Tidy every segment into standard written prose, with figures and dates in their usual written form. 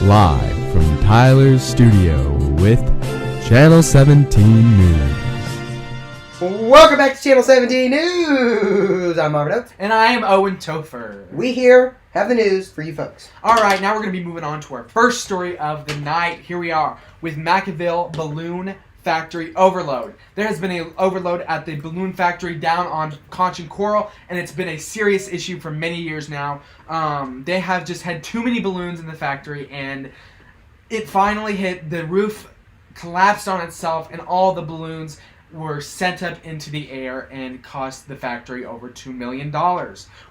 Live from Tyler's studio with Channel 17 News. Welcome back to Channel 17 News. I'm Marvin Oates. And I am Owen Topher. We here have the news for you folks. Alright, now we're going to be moving on to our first story of the night. Here we are with McAville Balloon Factory overload. There has been an overload at the balloon factory down on Conch and Coral, and it's been a serious issue for many years now. They have just had too many balloons in the factory, and it finally hit. The roof collapsed on itself, and all the balloons were sent up into the air and cost the factory over $2 million,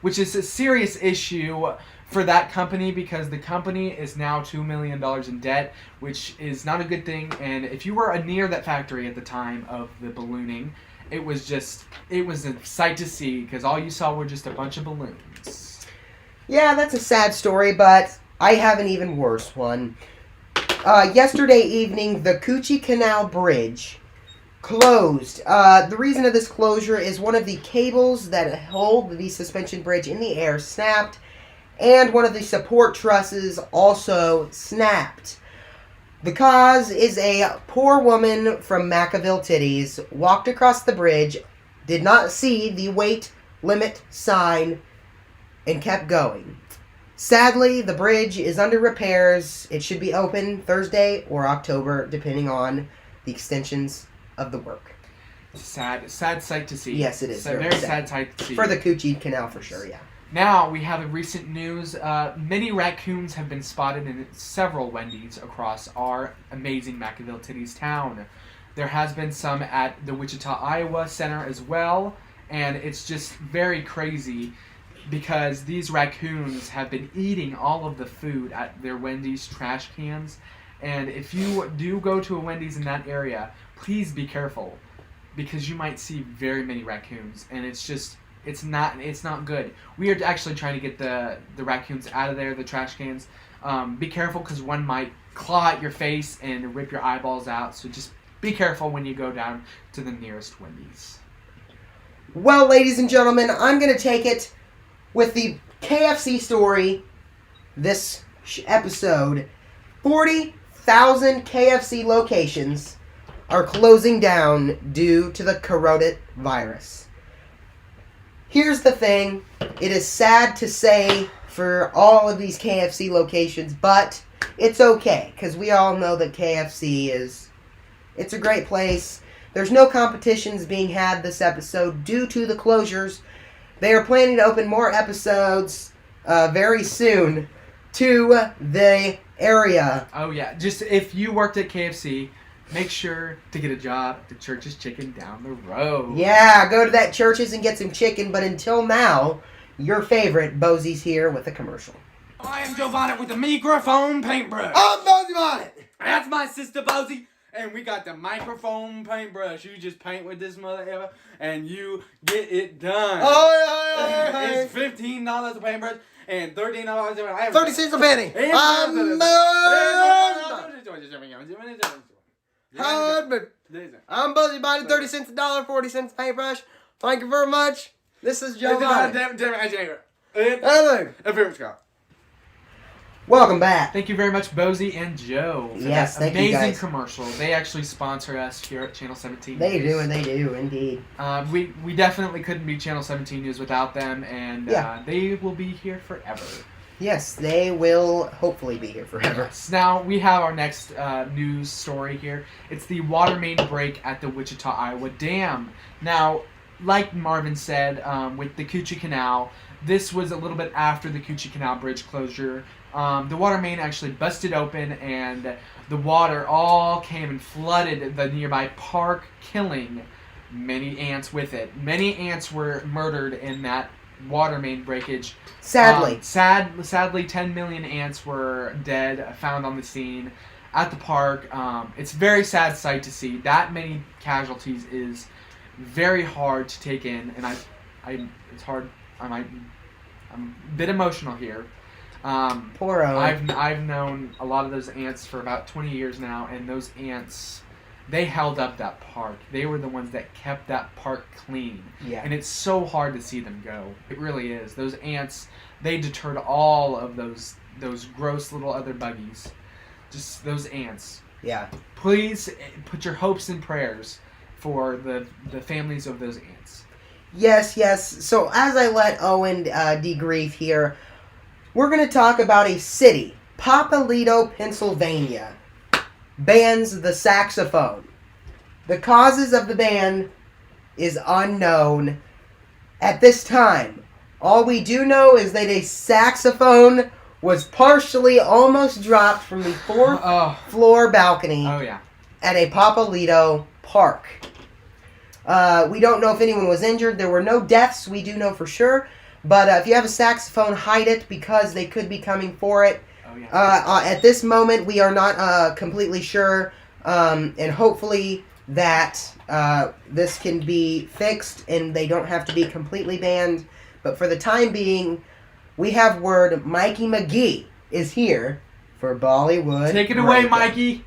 which is a serious issue for that company because the company is now $2 million in debt, which is not a good thing. And if you were near that factory at the time of the ballooning, it was a sight to see because all you saw were just a bunch of balloons. Yeah, that's a sad story, but I have an even worse one. Yesterday evening, the Coochie Canal Bridge closed. The reason of this closure is one of the cables that hold the suspension bridge in the air snapped, and one of the support trusses also snapped. The cause is a poor woman from McAville Titties walked across the bridge, did not see the weight limit sign, and kept going. Sadly, the bridge is under repairs. It should be open Thursday or October, depending on the extensions of the work. Sad sight to see. Yes, it is. It's a very sad sight to see. For the Coochie Canal, for sure, yeah. Now, we have a recent news. Many raccoons have been spotted in several Wendy's across our amazing McAville Titties town. There has been some at the Wichita, Iowa Center as well, and it's just very crazy because these raccoons have been eating all of the food at their Wendy's trash cans. And if you do go to a Wendy's in that area, please be careful because you might see very many raccoons, and it's not good. We are actually trying to get the raccoons out of there, the trash cans. Be careful because one might claw at your face and rip your eyeballs out. So just be careful when you go down to the nearest Wendy's. Well, ladies and gentlemen, I'm going to take it with the KFC story this episode. 40,000 KFC locations are closing down due to the coronavirus. Here's the thing. It is sad to say for all of these KFC locations, but it's okay because we all know that KFC it's a great place. There's no competitions being had this episode due to the closures. They are planning to open more episodes very soon to the area. Oh yeah, just if you worked at KFC, make sure to get a job at the Church's Chicken down the road. Yeah, go to that Church's and get some chicken. But until now, your favorite Bosie's here with a commercial. I am Joe Bonnet with the microphone paintbrush. I'm Bosie Bonnet. That's my sister Bosie. And we got the microphone paintbrush. You just paint with this mother and you get it done. It's $15 a paintbrush and $13 a 30 cents a penny. I'm Buzzy Bonnet, 30 cents a dollar, 40 cents a paintbrush. Thank you very much. This is Joe Bonnet. Welcome back. Thank you very much, Bosie and Joe, for yes, that thank you, amazing guys. Commercial. They actually sponsor us here at Channel 17 They News. do, indeed. We definitely couldn't be Channel 17 News without them, and they will be here forever. Yes, they will hopefully be here forever. Yes. Now, we have our next news story here. It's the water main break at the Wichita, Iowa Dam. Now, like Marvin said, with the Coochie Canal, this was a little bit after the Coochie Canal Bridge closure. The water main actually busted open, and the water all came and flooded the nearby park, killing many ants with it. Many ants were murdered in that water main breakage. Sadly. Sadly, 10 million ants were dead, found on the scene at the park. It's a very sad sight to see. That many casualties is very hard to take in, and it's hard. I'm a bit emotional here. Poor Owen. I've known a lot of those ants for about 20 years now, and those ants, they held up that park. They were the ones that kept that park clean. Yeah. And it's so hard to see them go. It really is. Those ants, they deterred all of those gross little other buggies. just those ants. Yeah. Please put your hopes and prayers for the families of those ants. Yes, yes. So as I let Owen debrief here, we're going to talk about a city, Papalito, Pennsylvania, bans the saxophone. The causes of the ban is unknown at this time. All we do know is that a saxophone was partially almost dropped from the fourth floor balcony at a Papalito park. We don't know if anyone was injured. There were no deaths, we do know for sure. But if you have a saxophone, hide it because they could be coming for it. At this moment, we are not completely sure. And hopefully that this can be fixed and they don't have to be completely banned. But for the time being, we have word Mikey McGee is here for Bollywood. Take it away, Mikey.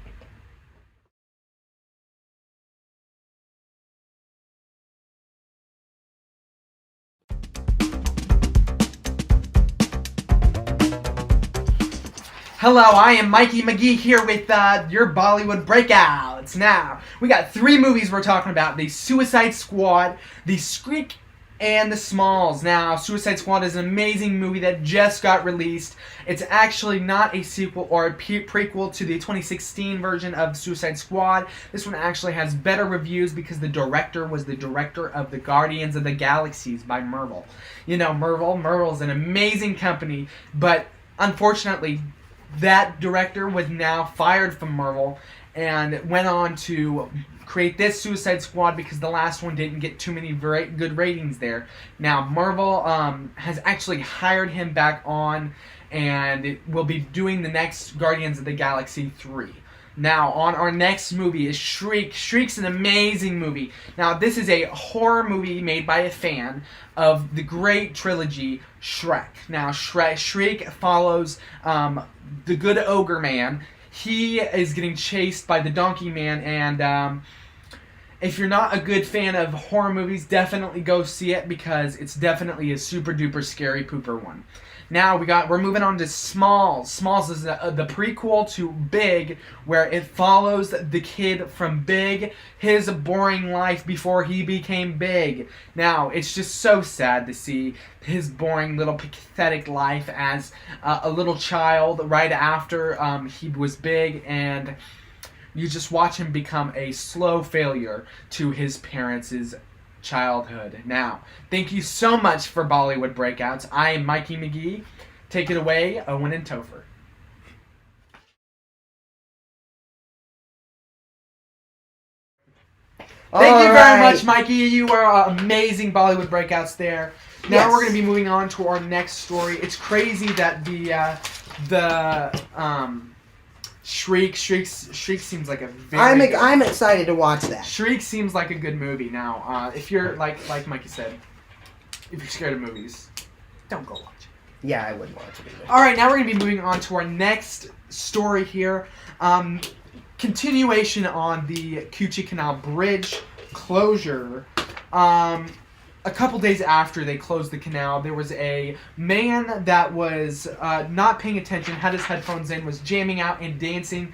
Hello, I am Mikey McGee here with your Bollywood Breakouts. Now, we got 3 movies we're talking about. The Suicide Squad, The Skreek, and The Smalls. Now, Suicide Squad is an amazing movie that just got released. It's actually not a sequel or a prequel to the 2016 version of Suicide Squad. This one actually has better reviews because the director was the director of the Guardians of the Galaxies by Marvel. You know, Marvel's an amazing company, but unfortunately, that director was now fired from Marvel and went on to create this Suicide Squad because the last one didn't get too many very good ratings there. Now, Marvel has actually hired him back on and will be doing the next Guardians of the Galaxy 3. Now, on our next movie is Shriek. Shriek's an amazing movie. Now, this is a horror movie made by a fan of the great trilogy Shrek. Now, Shriek follows the good ogre man. He is getting chased by the donkey man, and if you're not a good fan of horror movies, definitely go see it because it's definitely a super duper scary pooper one. Now we're moving on to Smalls. Smalls is the prequel to Big, where it follows the kid from Big, his boring life before he became big. Now it's just so sad to see his boring little pathetic life as a little child right after he was big, and you just watch him become a slow failure to his parents' childhood. Now, thank you so much for Bollywood Breakouts. I am Mikey McGee. Take it away, Owen and Topher. Thank you very much, Mikey. You are amazing Bollywood Breakouts there. Now we're going to be moving on to our next story. It's crazy that Shriek seems like a very... I'm excited to watch that. Shriek seems like a good movie. Now, if you're, like Mikey said, if you're scared of movies, don't go watch it. Yeah, I wouldn't watch it either. Alright, now we're going to be moving on to our next story here. Continuation on the Kuchi Canal Bridge closure. A couple days after they closed the canal, there was a man that was not paying attention, had his headphones in, was jamming out and dancing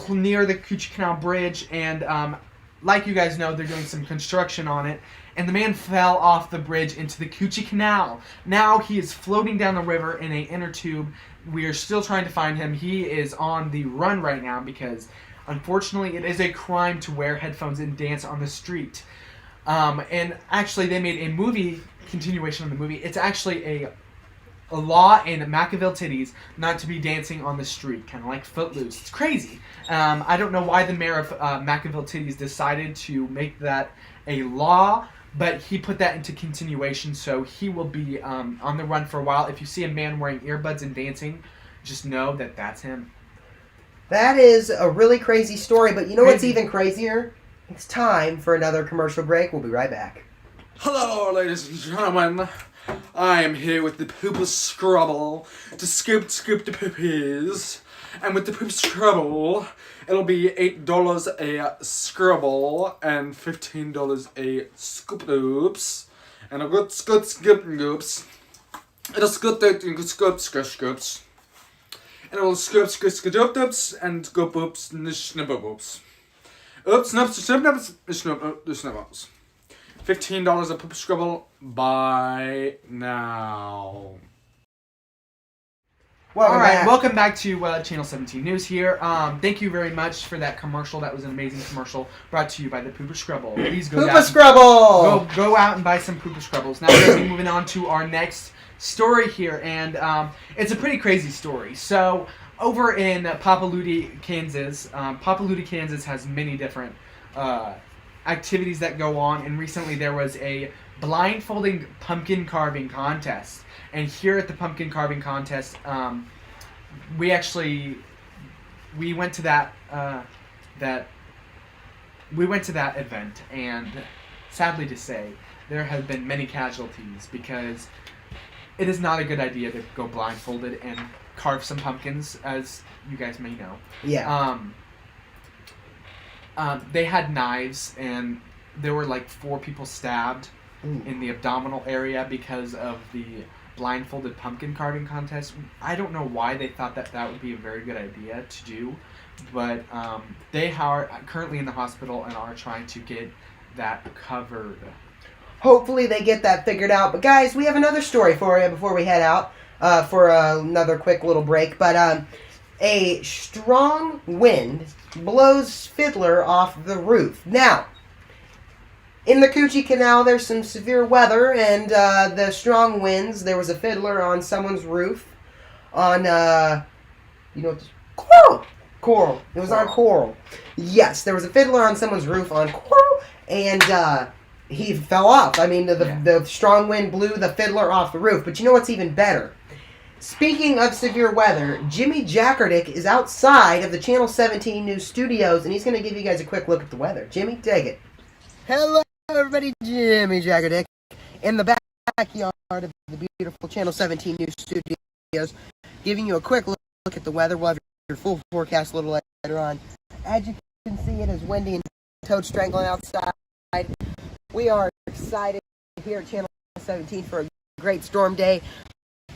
near the Kuchi Canal Bridge, and like you guys know, they're doing some construction on it, and the man fell off the bridge into the Kuchi Canal. Now he is floating down the river in an inner tube. We are still trying to find him. He is on the run right now because, unfortunately, it is a crime to wear headphones and dance on the street. And actually, they made a movie, continuation of the movie. It's actually a law in Machiavelli Titties not to be dancing on the street, kind of like Footloose. It's crazy. I don't know why the mayor of Machiavelli Titties decided to make that a law, but he put that into continuation, so he will be on the run for a while. If you see a man wearing earbuds and dancing, just know that that's him. That is a really crazy story, but you know what's even crazier? It's time for another commercial break. We'll be right back. Hello, ladies and gentlemen. I am here with the Pooper Scrubble to scoop the poopies. And with the Poop Scrubble, it'll be $8 a Scrubble and $15 a Scoop Oops. And a good Scoop Oops. It'll scoop scoops. and it will scoop, and scoop, oops, snip, oops. Oops, snips, snips. $15 a poop scrubble. Buy now. Welcome back to Channel 17 News here. Thank you very much for that commercial. That was an amazing commercial brought to you by the Pooper Scrubble. Please go go out and buy some Pooper Scrubbles. Now we're going to be moving on to our next story here, and it's a pretty crazy story. So over in Papaludi, Kansas, Kansas has many different activities that go on, and recently there was a blindfolding pumpkin carving contest. And here at the pumpkin carving contest, we went to that event, and sadly to say, there have been many casualties because it is not a good idea to go blindfolded and carve some pumpkins, as you guys may know. Yeah. They had knives, and there were like 4 people stabbed in the abdominal area because of the blindfolded pumpkin carving contest. I don't know why they thought that would be a very good idea to do, but they are currently in the hospital and are trying to get that covered. Hopefully they get that figured out. But guys, we have another story for you before we head out for another quick little break. But a strong wind blows Fiddler off the roof. Now, in the Coochie Canal, there's some severe weather, and the strong winds. There was a fiddler on someone's roof, on coral. It was on coral. Yes, there was a fiddler on someone's roof on coral, and he fell off. I mean, the strong wind blew the fiddler off the roof. But you know what's even better? Speaking of severe weather, Jimmy Jackardick is outside of the Channel 17 News studios, and he's going to give you guys a quick look at the weather. Jimmy, take it. Hello, everybody. Jimmy Jackardick in the backyard of the beautiful Channel 17 News studios, giving you a quick look at the weather. We'll have your full forecast a little later on. As you can see, it is windy and toad strangling outside. We are excited here at Channel 17 for a great storm day,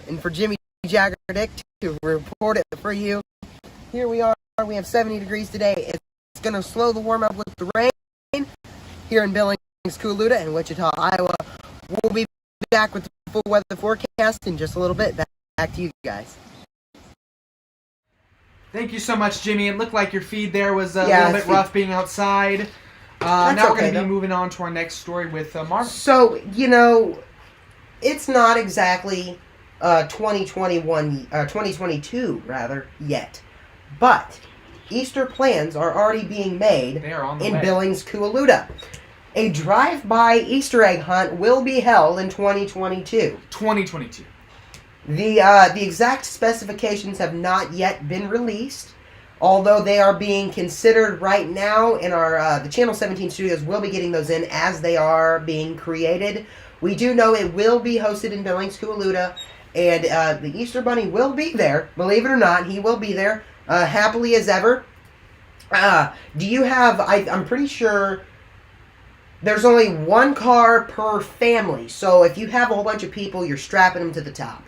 and for Jimmy Jackardick to report it for you. Here we are. We have 70 degrees today. It's going to slow the warm up with the rain here in Billings, Coolooda, and Wichita, Iowa. We'll be back with the full weather forecast in just a little bit. Back to you guys. Thank you so much, Jimmy. It looked like your feed there was a little bit rough being outside. Now we're going to be moving on to our next story with Mark. So, it's not exactly 2022 yet. But Easter plans are already being made in Billings, Coolooda. A drive-by Easter egg hunt will be held in 2022. 2022. The exact specifications have not yet been released, although they are being considered right now in our the Channel 17 studios. Will be getting those in as they are being created. We do know it will be hosted in Billings, Coolooda, and the Easter Bunny will be there. Believe it or not, he will be there, happily as ever. Do you have? I'm pretty sure there's only one car per family, so if you have a whole bunch of people, you're strapping them to the top.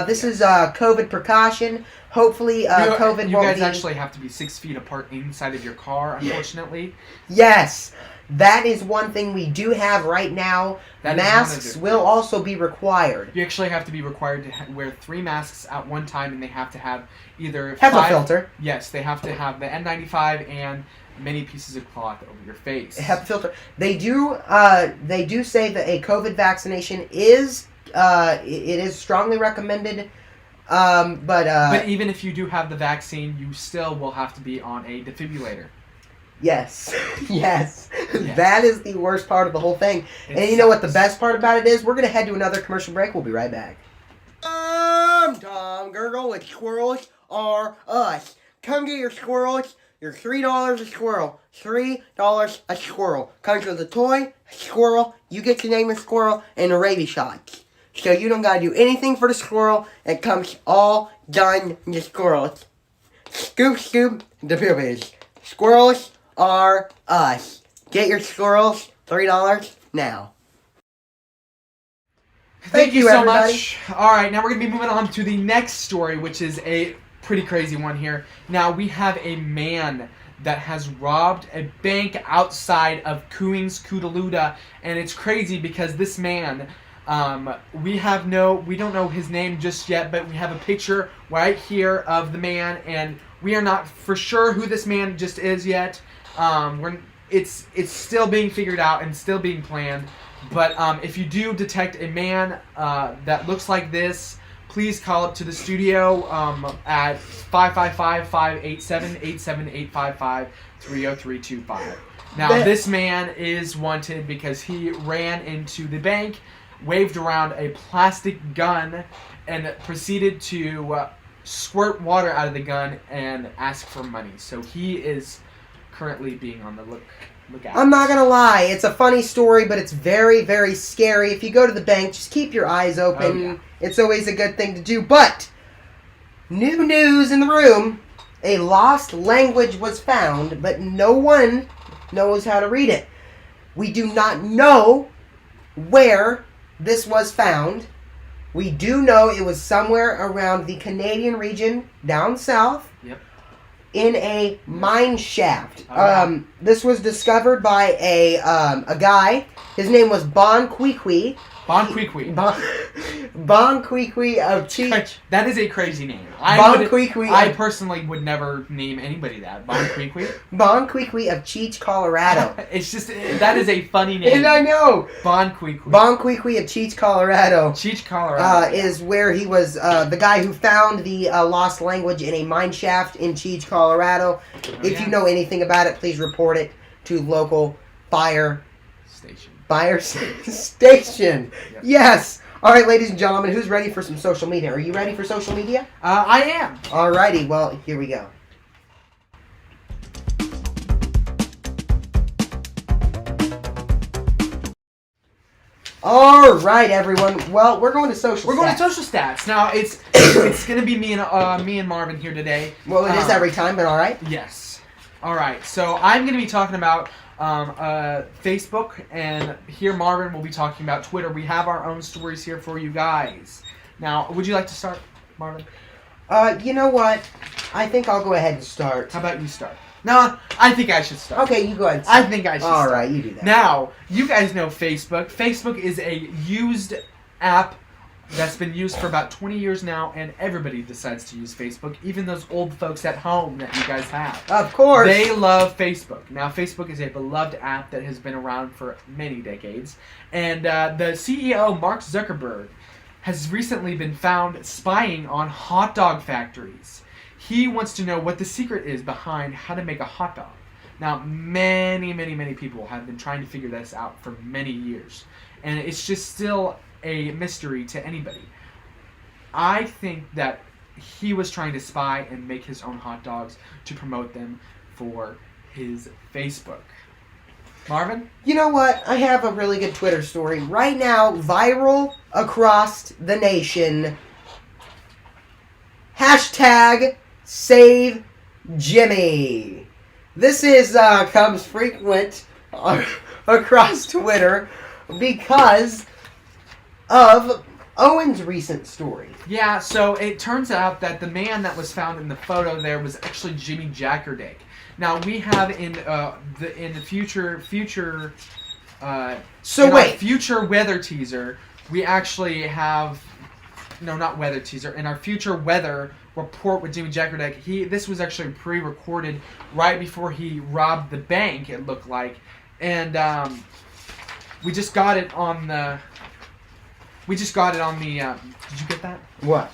This is COVID precaution. Hopefully, COVID won't be... You guys actually have to be 6 feet apart inside of your car, unfortunately. Yes. That is one thing we do have right now. Masks will also be required. You actually have to be required to wear 3 masks at one time, and they have to have either... HEPA filter. Yes, they have to have the N95 and many pieces of cloth over your face. HEPA filter. They do say that a COVID vaccination is... it is strongly recommended, but even if you do have the vaccine, you still will have to be on a defibrillator. Yes. Yes. That is the worst part of the whole thing. And you know what the best part about it is? We're going to head to another commercial break. We'll be right back. I'm Tom Gurgle with Squirrels Are Us. Come get your squirrels. You're $3 a squirrel. $3 a squirrel. Comes with a toy, a squirrel, you get to name a squirrel, and a rabies shot. So you don't gotta do anything for the squirrel. It comes all done in the squirrels. Scoop, the puppies. Squirrels are us. Get your squirrels, $3 now. Thank you so much. All right, now we're going to be moving on to the next story, which is a pretty crazy one here. Now, we have a man that has robbed a bank outside of Cooings, Koodaluda, and it's crazy because this man, we don't know his name just yet, but we have a picture right here of the man, and we are not for sure who this man just is yet. It's still being figured out and still being planned. But if you do detect a man that looks like this, please call up to the studio at 555-587-87855-30325. Now, this man is wanted because he ran into the bank, waved around a plastic gun, and proceeded to squirt water out of the gun and ask for money. So he is currently being on the lookout. I'm not gonna lie, it's a funny story, but it's very, very scary. If you go to the bank, just keep your eyes open. Oh, yeah. It's always a good thing to do. But, new news in the room, a lost language was found, but no one knows how to read it. We do not know where this was found. We do know it was somewhere around the Canadian region, down south. Yep. In a mine shaft. Alright. This was discovered by a guy. His name was Bon Kwikwi. Bon Kwikwi. Bon Kwikwi of Cheech. That is a crazy name. Bon Kwikwi. I personally would never name anybody that. Bon Kwikwi. Bon Kwikwi of Cheech, Colorado. It's just, that is a funny name. And I know. Bon Kwikwi. Bon Kwikwi of Cheech, Colorado. Cheech, Colorado. Is where he was the guy who found the lost language in a mine shaft in Cheech, Colorado. If you know anything about it, please report it to local fire station. Yep. Yes. All right, ladies and gentlemen, who's ready for some social media? Are you ready for social media? I am. Alrighty, well, here we go. All right, everyone. Well, we're going to social. We're going to stats. social stats. Now, it's going to be me and Marvin here today. Well, it is every time, but all right. Yes. All right. So I'm going to be talking about Facebook, and here Marvin will be talking about Twitter. We have our own stories here for you guys. Now, would you like to start, Marvin? You know what? I think I'll go ahead and start. How about you start? No, I think I should start. Okay, you go ahead. I think I should All start. right, you do that. Now, you guys know Facebook. Facebook is a used app that's been used for about 20 years now, and everybody decides to use Facebook, even those old folks at home that you guys have. Of course. They love Facebook. Now, Facebook is a beloved app that has been around for many decades, and the CEO, Mark Zuckerberg, has recently been found spying on hot dog factories. He wants to know what the secret is behind how to make a hot dog. Now, many, many, many people have been trying to figure this out for many years, and it's just still a mystery to anybody. I think that he was trying to spy and make his own hot dogs to promote them for his Facebook. Marvin? You know what? I have a really good Twitter story. Right now, viral across the nation. Hashtag Save Jimmy. This is comes frequent across Twitter because of Owen's recent story. Yeah, so it turns out that the man that was found in the photo there was actually Jimmy Jackerdake. Now we have in the future future weather teaser, we actually have not weather teaser. In our future weather report with Jimmy Jackerdake, this was actually pre-recorded right before he robbed the bank, it looked like, and we just got it on the. Did you get that? What?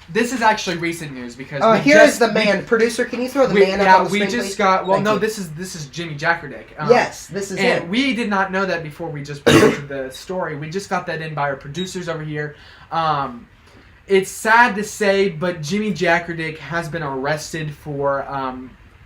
This is actually recent news because here's the man. Producer, can you throw the man up on the screen, please? This is Jimmy Jackerdake. Yes, this is and him. we did not know that before we just presented the story. We just got that in by our producers over here. It's sad to say, but Jimmy Jackerdake has been arrested for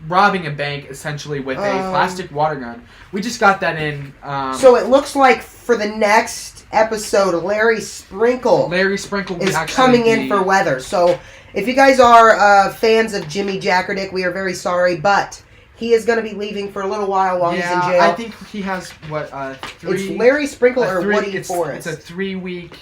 robbing a bank essentially with a plastic water gun. We just got that in. So it looks like for the next episode, Larry Sprinkle is coming in for weather. So if you guys are fans of Jimmy Jackerdake, we are very sorry, but he is going to be leaving for a little while he's in jail. I think he has It's Larry Sprinkle or Woody Forrest. It's a 3-week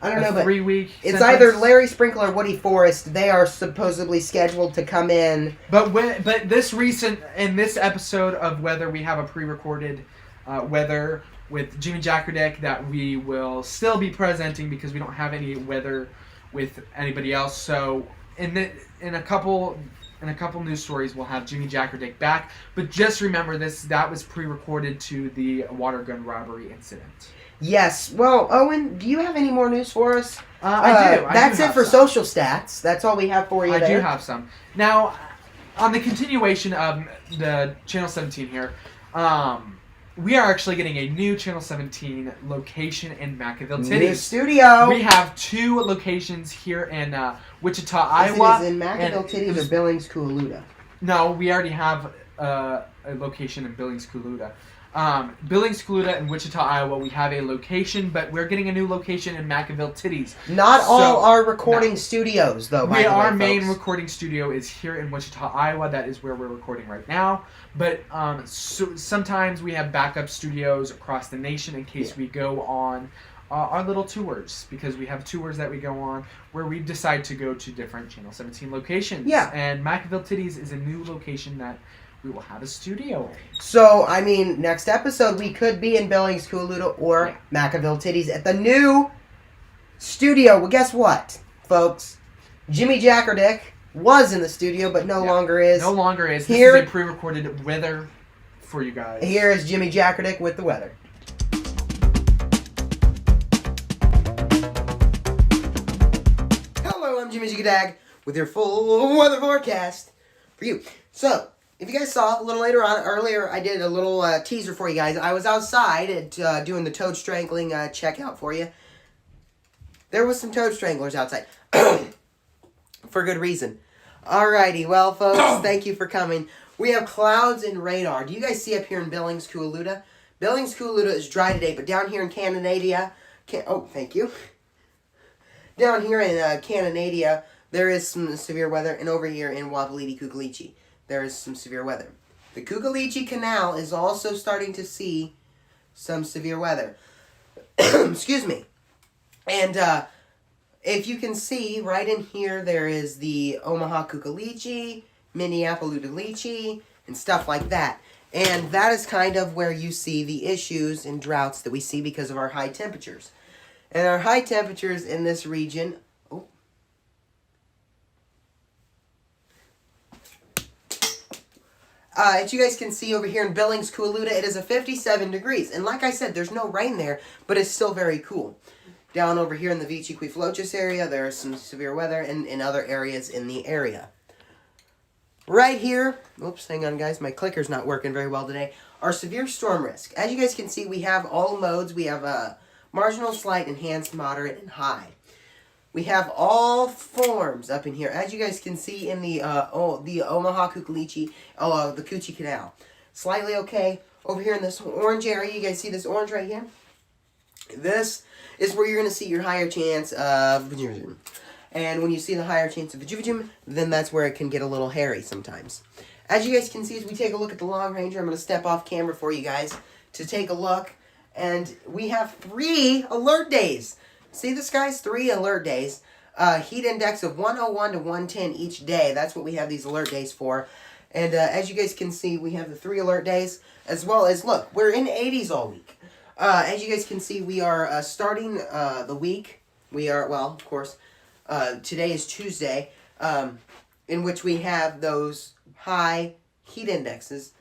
I don't know, but 3-week it's sentence. either Larry Sprinkle or Woody Forrest. They are supposedly scheduled to come in. But in this episode of Weather, we have a pre-recorded Weather with Jimmy Jackerdick that we will still be presenting because we don't have any Weather with anybody else. So in a couple news stories, we'll have Jimmy Jackerdick back. But just remember that was pre-recorded to the water gun robbery incident. Yes. Well, Owen, do you have any more news for us? I do. That's it for social stats. That's all we have for you. I do have some. Now, on the continuation of the Channel 17 here, we are actually getting a new Channel 17 location in McAville Titties. New studio. We have 2 locations here in Wichita, Iowa. Is it in McAville Titties or Billings, Coolooda? No, we already have a location in Billings, Coolooda. Billings, Coolooda, and Wichita, Iowa, we have a location, but we're getting a new location in McAville Titties. Not all our recording studios, though. Our main recording studio is here in Wichita, Iowa. That is where we're recording right now. But sometimes we have backup studios across the nation in case we go on our little tours, because we have tours that we go on where we decide to go to different Channel 17 locations. Yeah. And McAville Titties is a new location that we will have a studio in. So, I mean, next episode we could be in Billings, Coolooda, or McAville Titties at the new studio. Well, guess what, folks? Jimmy Jackerdick was in the studio, but no longer is. No longer is. This Here- is a pre-recorded Weather for you guys. Here is Jimmy Jackerdick with the weather. Hello, I'm Jimmy Jackerdick with your full weather forecast for you. So, if you guys saw a little earlier, I did a little teaser for you guys. I was outside at, doing the toad strangling checkout for you. There was some toad stranglers outside. For good reason. Alrighty, well, folks, thank you for coming. We have clouds and radar. Do you guys see up here in Billings, Coolooda? Billings, Coolooda is dry today, but down here in Cananadia... thank you. Down here in Cananadia, there is some severe weather, and over here in Wapelete, Kukalichi, there is some severe weather. The Kukalichi Canal is also starting to see some severe weather. Excuse me. And if you can see, right in here, there is the Omaha Kukalichi, Minneapolis and stuff like that. And that is kind of where you see the issues and droughts that we see because of our high temperatures. And our high temperatures in this region... as you guys can see over here in Billings, Coolooda, it is a 57 degrees. And like I said, there's no rain there, but it's still very cool. Down over here in the Vichy Quiflochis area, there is some severe weather, and in other areas in the area. Right here, oops, hang on guys, my clicker's not working very well today, our severe storm risk. As you guys can see, we have all modes. We have marginal, slight, enhanced, moderate, and high. We have all forms up in here. As you guys can see in the Omaha Kukalichi, the Coochie Canal. Slightly okay. Over here in this orange area, you guys see this orange right here? This is where you're going to see your higher chance of vajujum. And when you see the higher chance of vajujum, then that's where it can get a little hairy sometimes. As you guys can see, as we take a look at the Long Ranger, I'm going to step off camera for you guys to take a look. And we have 3 alert days. See this, guys? 3 alert days. Heat index of 101 to 110 each day. That's what we have these alert days for. And as you guys can see, we have the 3 alert days. As well as, look, we're in 80s all week. As you guys can see, we are starting the week. We are, well, of course, today is Tuesday, in which we have those high heat indexes,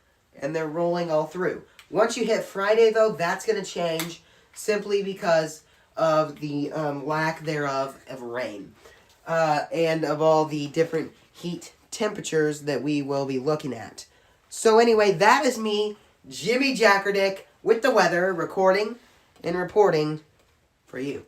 and they're rolling all through. Once you hit Friday, though, that's going to change simply because of the lack thereof of rain and of all the different heat temperatures that we will be looking at. So anyway, that is me, Jimmy Jackerdick, with the weather, recording and reporting for you.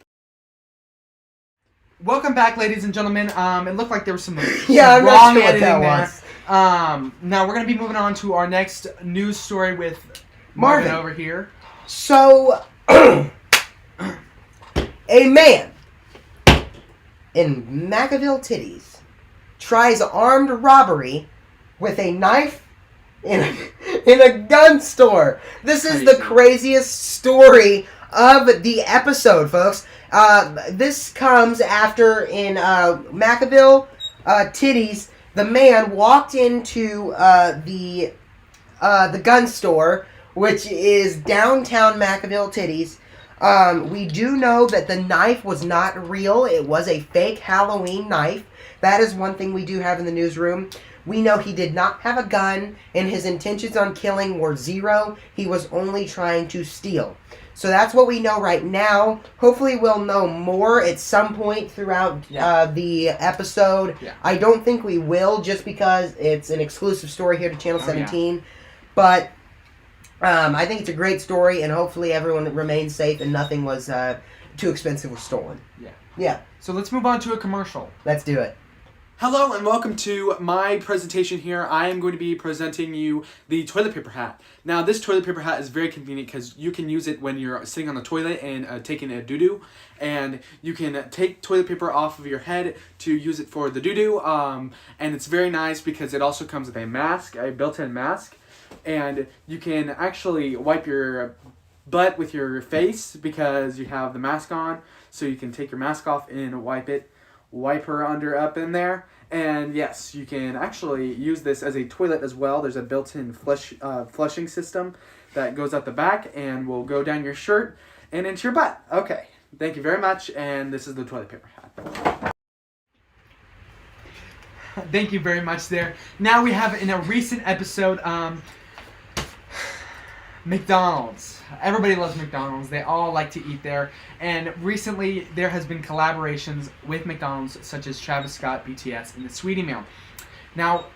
Welcome back, ladies and gentlemen. It looked like there was some Yeah, I'm wrong not sure what editing that there. was. Now we're going to be moving on to our next news story with Marvin over here. So, a man in McAville Titties tries armed robbery with a knife in a gun store. This is the craziest story of the episode, folks. This comes after in Maccabille Titties, the man walked into the gun store, which is downtown Maccabille Titties. We do know that the knife was not real. It was a fake Halloween knife. That is one thing we do have in the newsroom. We know he did not have a gun, and his intentions on killing were zero. He was only trying to steal. So that's what we know right now. Hopefully we'll know more at some point throughout the episode. Yeah. I don't think we will, just because it's an exclusive story here to Channel 17. But I think it's a great story, and hopefully everyone remains safe and nothing was too expensive or stolen. Yeah. So let's move on to a commercial. Let's do it. Hello and welcome to my presentation here. I am going to be presenting you the toilet paper hat. Now this toilet paper hat is very convenient because you can use it when you're sitting on the toilet and taking a doo-doo. And you can take toilet paper off of your head to use it for the doo-doo. And it's very nice because it also comes with a mask, a built-in mask. And you can actually wipe your butt with your face because you have the mask on. So you can take your mask off and wipe her up in there. And yes, you can actually use this as a toilet as well. There's a built-in flushing system that goes out the back and will go down your shirt and into your butt. Okay, thank you very much, and this is the toilet paper hat. Thank you very much there. Now we have in a recent episode, McDonald's. Everybody loves McDonald's. They all like to eat there. And recently, there has been collaborations with McDonald's, such as Travis Scott, BTS, and the Sweetie Meal. Now,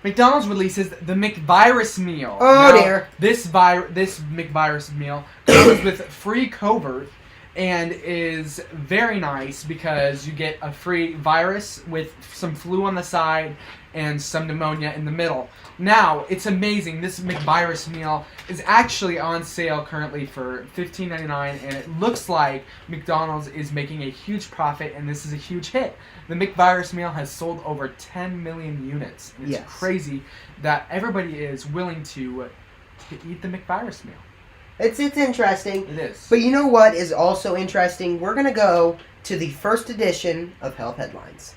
McDonald's releases the McVirus meal. Oh, now, dear. This McVirus meal comes with free covert and is very nice because you get a free virus with some flu on the side and some pneumonia in the middle. Now, it's amazing. This McVirus meal is actually on sale currently for $15.99, and it looks like McDonald's is making a huge profit, and this is a huge hit. The McVirus meal has sold over 10 million units. And it's crazy that everybody is willing to eat the McVirus meal. It's interesting. It is. But you know what is also interesting? We're going to go to the first edition of Health Headlines.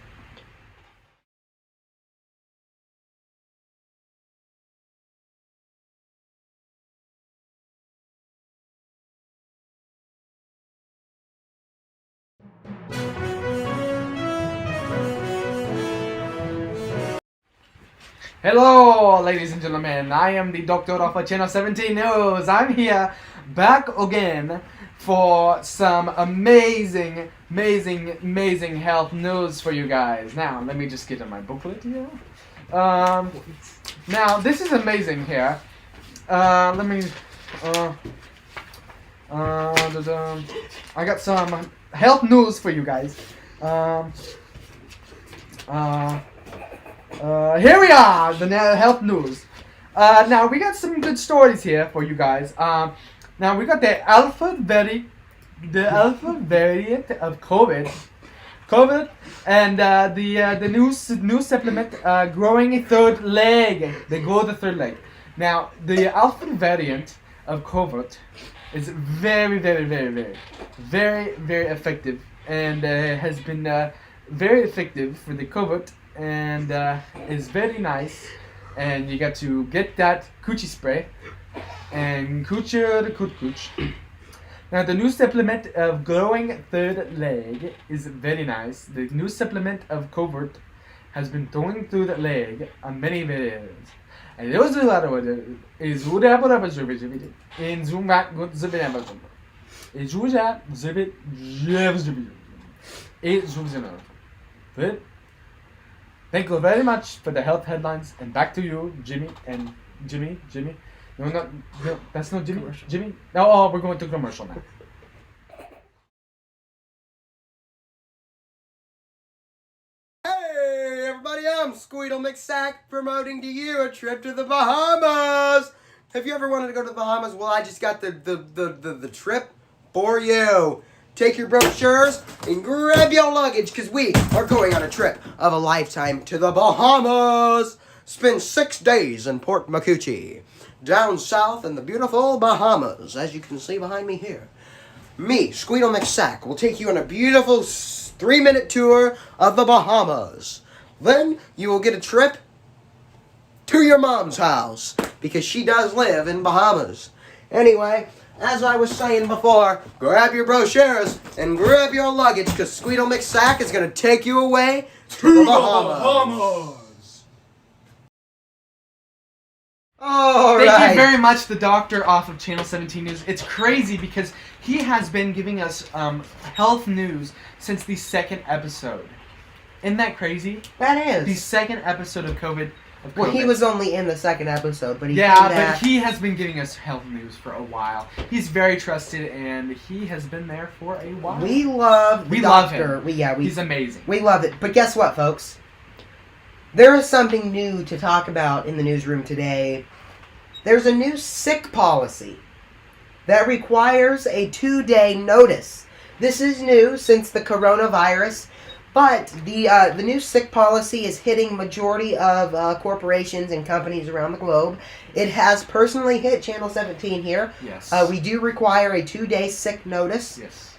Hello, ladies and gentlemen. I am the Doctor of Channel 17 News. I'm here back again for some amazing health news for you guys. Now, let me just get in my booklet here. Now, this is amazing here. I got some health news for you guys. Here we are, the health news. Now we got some good stories here for you guys. Now we got the alpha variant of COVID, and the new supplement, growing a third leg. They grow the third leg. Now the alpha variant of COVID is very effective, and has been very effective for the COVID. And is very nice, and you got to get that coochie spray and coocher the cooch. Now the new supplement of growing third leg is very nice. The new supplement of covert has been going through the leg on many videos. And there was a lot of it. Is who the apple of a in zoom back good zibit ever. Is who that zibit it zooms in. Thank you very much for the health headlines, and back to you, Jimmy. No, that's not Jimmy. Jimmy? Oh, we're going to commercial now. Hey, everybody, I'm Squeedle McSack promoting to you a trip to the Bahamas. Have you ever wanted to go to the Bahamas? Well, I just got the trip for you. Take your brochures and grab your luggage, because we are going on a trip of a lifetime to the Bahamas. Spend 6 days in Port Makuchi, down south in the beautiful Bahamas, as you can see behind me here. me, Squeedle McSack, will take you on a beautiful 3-minute tour of the Bahamas. Then you will get a trip to your mom's house, because she does live in Bahamas. Anyway, as I was saying before, grab your brochures and grab your luggage, because Squeedle McSack is going to take you away to the Bahamas. Thank you very much, the doctor off of Channel 17 News. It's crazy because he has been giving us health news since the second episode. Isn't that crazy? That is. The second episode of COVID. Well, he was only in the second episode, but he yeah, came back. but he has been giving us health news for a while. He's very trusted, and he has been there for a while. We love the doctor. Love him. He's amazing. We love it. But guess what, folks? There is something new to talk about in the newsroom today. There's a new sick policy that requires a 2-day notice. This is new since the coronavirus, but the new sick policy is hitting majority of corporations and companies around the globe. It has personally hit Channel 17 here. Yes. We do require a 2-day sick notice. Yes.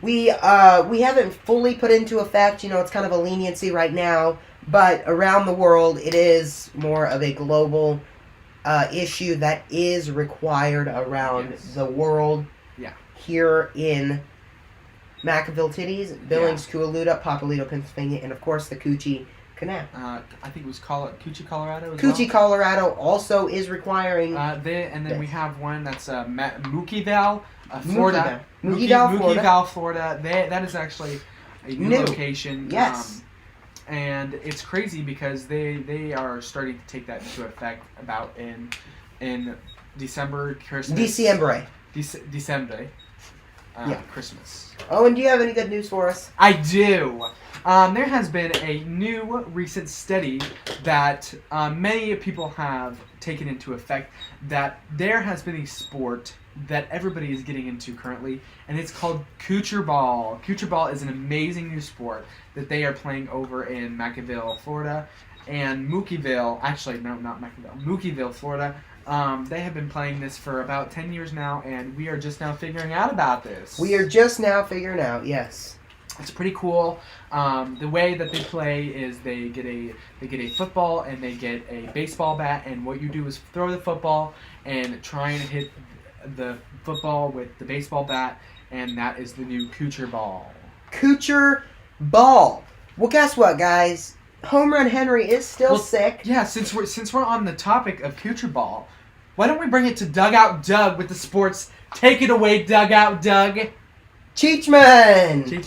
We haven't fully put into effect, it's kind of a leniency right now, but around the world it is more of a global issue that is required around the world. Yeah. Here in McAville Titties, Billings, Coaluda, Papalito, Pennsylvania, and of course the Coochie Canal. I think it was Coochie, Colorado as Coochie, well. Colorado also is requiring... we have one that's Mookieval, Florida. Mookieval, Florida. That is actually a new location. Yes. And it's crazy because they are starting to take that into effect about in December, Christmas. December. Christmas. Oh, and do you have any good news for us? I do. There has been a new recent study that many people have taken into effect that there has been a sport that everybody is getting into currently, and it's called Kucher Ball. Kucher Ball is an amazing new sport that they are playing over in McAville, Florida, and Mookieville, actually, no, not McAville, Mookieville, Florida. They have been playing this for about 10 years now, and we are just now figuring out about this. We are just now figuring out, yes. It's pretty cool. The way that they play is they get a football and they get a baseball bat, and what you do is throw the football and try and hit the football with the baseball bat, and that is the new Kucher Ball. Kucher Ball. Well, guess what, guys? Home Run Henry is still sick. Yeah, since we're on the topic of Kucher Ball, why don't we bring it to Dugout Doug with the sports? Take it away, Dugout Doug. Cheechman.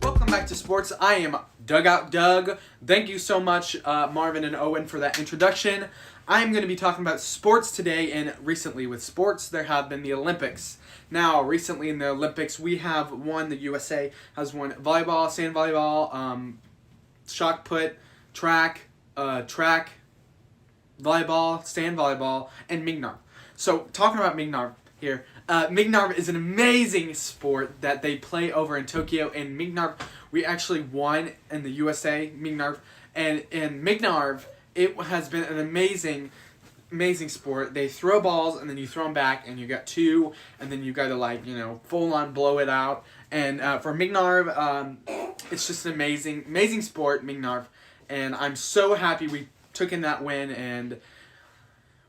Welcome back to sports. I am Dugout Doug. Thank you so much, Marvin and Owen, for that introduction. I'm going to be talking about sports today, and recently with sports, there have been the Olympics. Now, recently in the Olympics, the USA has won volleyball, sand volleyball, shot put, track, volleyball, sand volleyball, and Mignar. So, talking about Mignar here, Mignar is an amazing sport that they play over in Tokyo, and Mignar, we actually won in the USA, Mignar, and in Mignar, it has been an amazing sport. They throw balls, and then you throw them back, and you got two, and then you got to, full on blow it out. And for Mignar, it's just an amazing sport, Mignar. And I'm so happy we took in that win and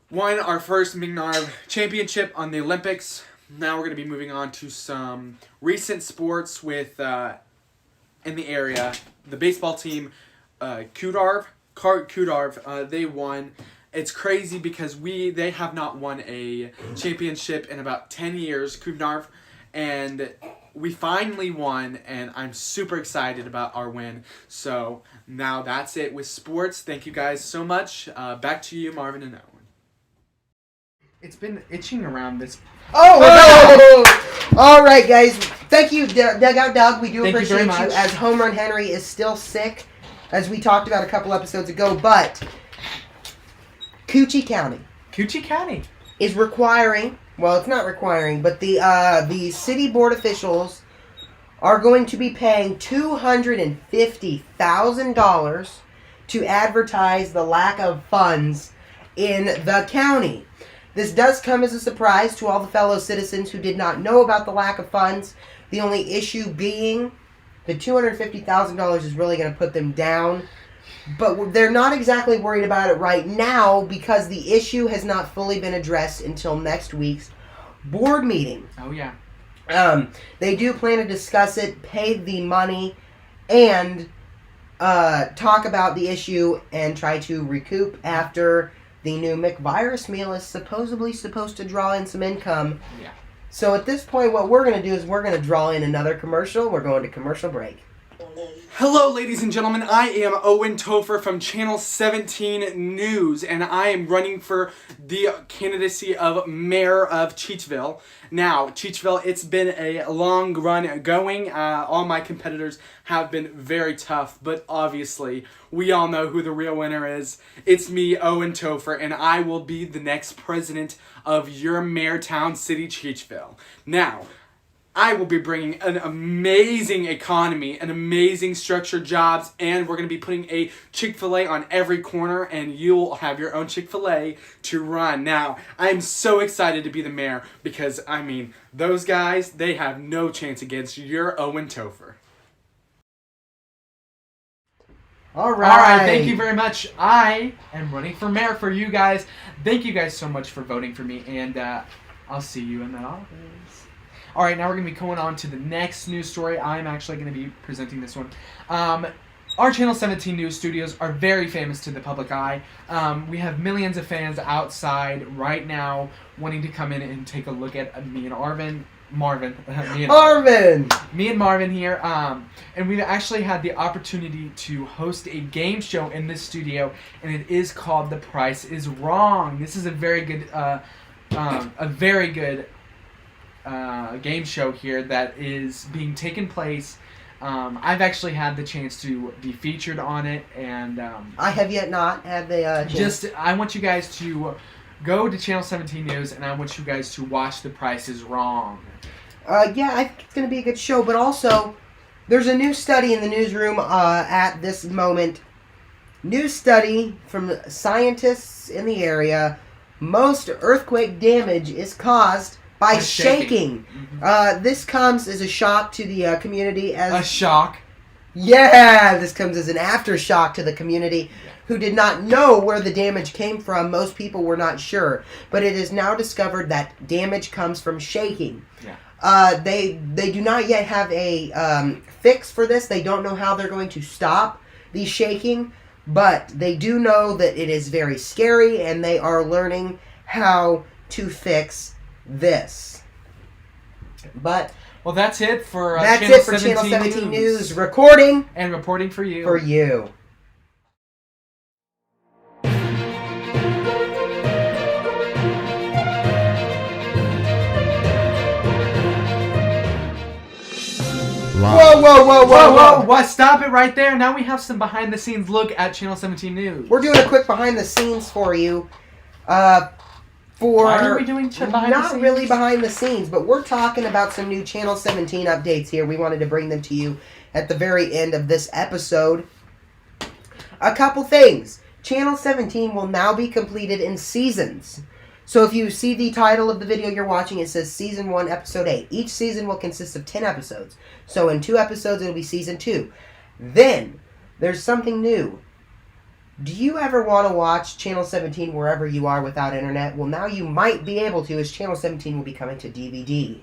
won our first Mignar championship on the Olympics. Now we're going to be moving on to some recent sports with, in the area, the baseball team, Kudarv, they won. It's crazy because they have not won a championship in about 10 years, Kudarv, and we finally won, and I'm super excited about our win. So now that's it with sports. Thank you guys so much. Back to you, Marvin and Owen. It's been itching around this. Oh! All right, guys. Thank you, Dugout Doug. We do appreciate you, as Home Run Henry is still sick, as we talked about a couple episodes ago, but Coochie County is requiring, well, it's not requiring, but the city board officials are going to be paying $250,000 to advertise the lack of funds in the county. This does come as a surprise to all the fellow citizens who did not know about the lack of funds. The only issue being the $250,000 is really going to put them down. But they're not exactly worried about it right now because the issue has not fully been addressed until next week's board meeting. Oh, yeah. They do plan to discuss it, pay the money, and talk about the issue and try to recoup after the new McVirus meal is supposedly supposed to draw in some income. Yeah. So at this point, what we're going to do is we're going to draw in another commercial. We're going to commercial break. Hello, ladies and gentlemen. I am Owen Topher from Channel 17 News, and I am running for the candidacy of mayor of Cheechville. Now, Cheechville, it's been a long run going. All my competitors have been very tough, but obviously, we all know who the real winner is. It's me, Owen Topher, and I will be the next president of your mayor town city, Cheechville. Now, I will be bringing an amazing economy, an amazing structured jobs, and we're going to be putting a Chick-fil-A on every corner, and you'll have your own Chick-fil-A to run. Now, I'm so excited to be the mayor because, I mean, those guys, they have no chance against your Owen Topher. All right. All right, thank you very much. I am running for mayor for you guys. Thank you guys so much for voting for me, and I'll see you in that office. All right, now we're going to be going on to the next news story. I'm actually going to be presenting this one. Our Channel 17 News studios are very famous to the public eye. We have millions of fans outside right now wanting to come in and take a look at me and Marvin here. And we've actually had the opportunity to host a game show in this studio, and it is called The Price is Wrong. This is a very good game show here that is being taken place. I've actually had the chance to be featured on it, and I have yet not had the chance. I want you guys to go to Channel 17 News, and I want you guys to watch The Price is Wrong. Yeah, I think it's going to be a good show, but also there's a new study in the newsroom at this moment. New study from scientists in the area. Most earthquake damage is caused by shaking. Mm-hmm. This comes as a shock to the community. A shock. Yeah, this comes as an aftershock to the community who did not know where the damage came from. Most people were not sure. But it is now discovered that damage comes from shaking. Yeah. They do not yet have a fix for this. They don't know how they're going to stop the shaking. But they do know that it is very scary, and they are learning how to fix this. But well, that's it for Channel 17 News. Recording and reporting for you. Whoa! What? Stop it right there. Now we have some behind the scenes look at Channel 17 News. We're doing a quick behind the scenes for you. Why are we doing behind the scenes? Not really behind the scenes, but we're talking about some new Channel 17 updates here. We wanted to bring them to you at the very end of this episode. A couple things. Channel 17 will now be completed in seasons. So if you see the title of the video you're watching, it says Season 1, Episode 8. Each season will consist of 10 episodes. So in 2 episodes, it'll be Season 2. Then, there's something new. Do you ever want to watch Channel 17 wherever you are without internet? Well, now you might be able to, as Channel 17 will be coming to DVD.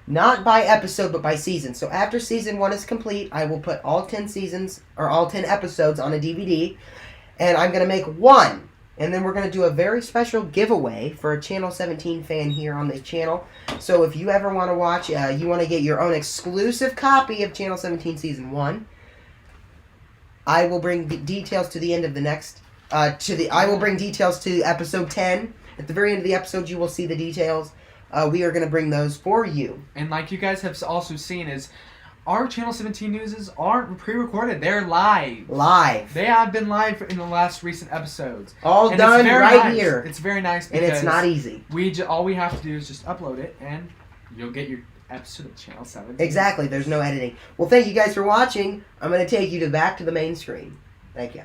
Not by episode, but by season. So after Season 1 is complete, I will put all 10 seasons, or all 10 episodes on a DVD. And I'm going to make one. And then we're going to do a very special giveaway for a Channel 17 fan here on the channel. So if you ever want to watch, you want to get your own exclusive copy of Channel 17 Season 1, I will bring details to the end of the next, I will bring details to Episode 10. At the very end of the episode, you will see the details. We are going to bring those for you. And like you guys have also seen is, our Channel 17 Newses aren't pre-recorded. They're live. They have been live in the last recent episodes. All and done right nice. here. It's very nice and it's not easy. All we have to do is just upload it, and you'll get your episode of Channel 17. Exactly. There's no editing. Well, thank you guys for watching. I'm going to take you back to the main screen. Thank you.